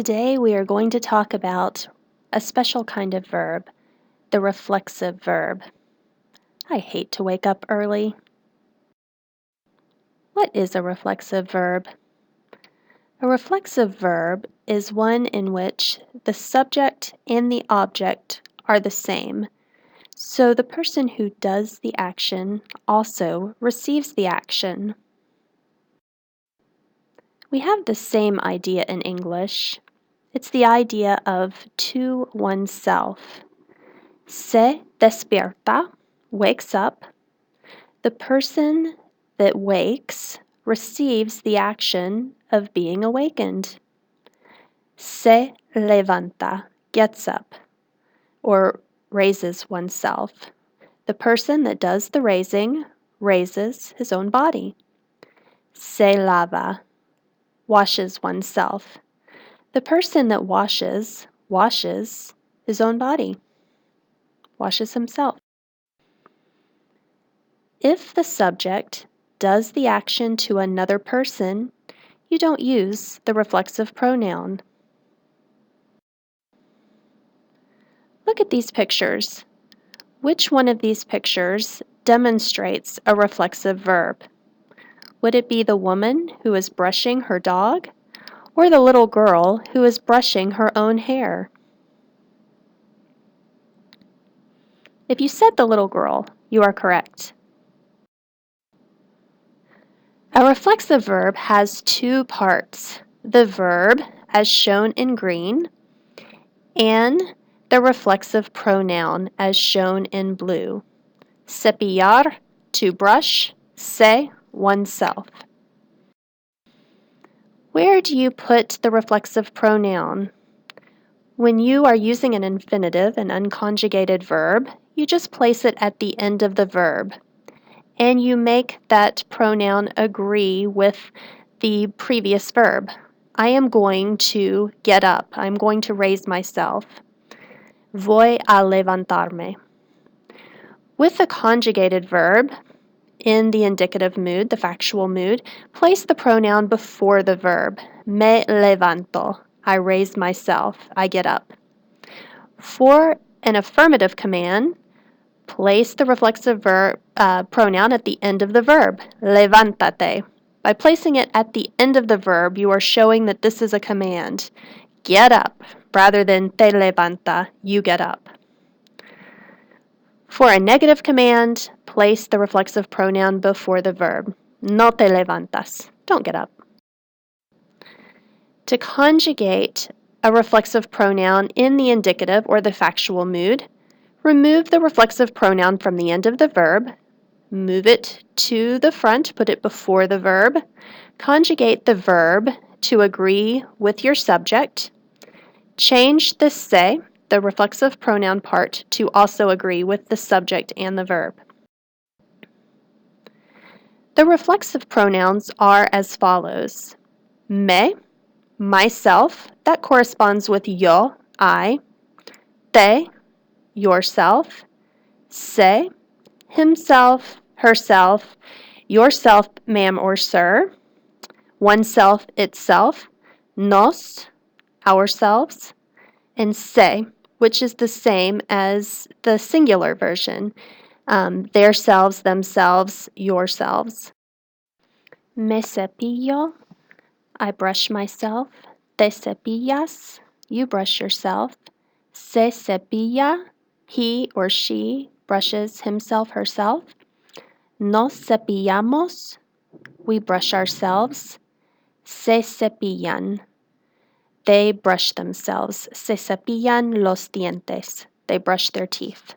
Today we are going to talk about a special kind of verb, the reflexive verb. I hate to wake up early. What is a reflexive verb? A reflexive verb is one in which the subject and the object are the same. So the person who does the action also receives the action. We have the same idea in English. It's the idea of to oneself. Se despierta, wakes up. The person that wakes receives the action of being awakened. Se levanta, gets up, or raises oneself. The person that does the raising raises his own body. Se lava, washes oneself. The person that washes his own body, washes himself. If the subject does the action to another person, you don't use the reflexive pronoun. Look at these pictures. Which one of these pictures demonstrates a reflexive verb? Would it be the woman who is brushing her dog, or the little girl who is brushing her own hair? If you said the little girl, you are correct. A reflexive verb has two parts, the verb, as shown in green, and the reflexive pronoun, as shown in blue. Cepillar, to brush, se, oneself. Where do you put the reflexive pronoun? When you are using an infinitive, an unconjugated verb, you just place it at the end of the verb, and you make that pronoun agree with the previous verb. I am going to get up. I'm going to raise myself. Voy a levantarme. With the conjugated verb, in the indicative mood, the factual mood, place the pronoun before the verb. Me levanto. I raise myself. I get up. For an affirmative command, place the reflexive pronoun at the end of the verb. Levántate. By placing it at the end of the verb, you are showing that this is a command. Get up, rather than te levanta, you get up. For a negative command, place the reflexive pronoun before the verb. No te levantas. Don't get up. To conjugate a reflexive pronoun in the indicative or the factual mood, remove the reflexive pronoun from the end of the verb, move it to the front, put it before the verb, conjugate the verb to agree with your subject, change the se, the reflexive pronoun part, to also agree with the subject and the verb. The reflexive pronouns are as follows. Me, myself, that corresponds with yo, I. Te, yourself. Se, himself, herself, yourself, ma'am or sir. Oneself, itself. Nos, ourselves. And se, which is the same as the singular version. Their selves, themselves, yourselves. Me cepillo, I brush myself. Te cepillas, you brush yourself. Se cepilla, he or she brushes himself, herself. Nos cepillamos, we brush ourselves. Se cepillan, they brush themselves. Se cepillan los dientes, they brush their teeth.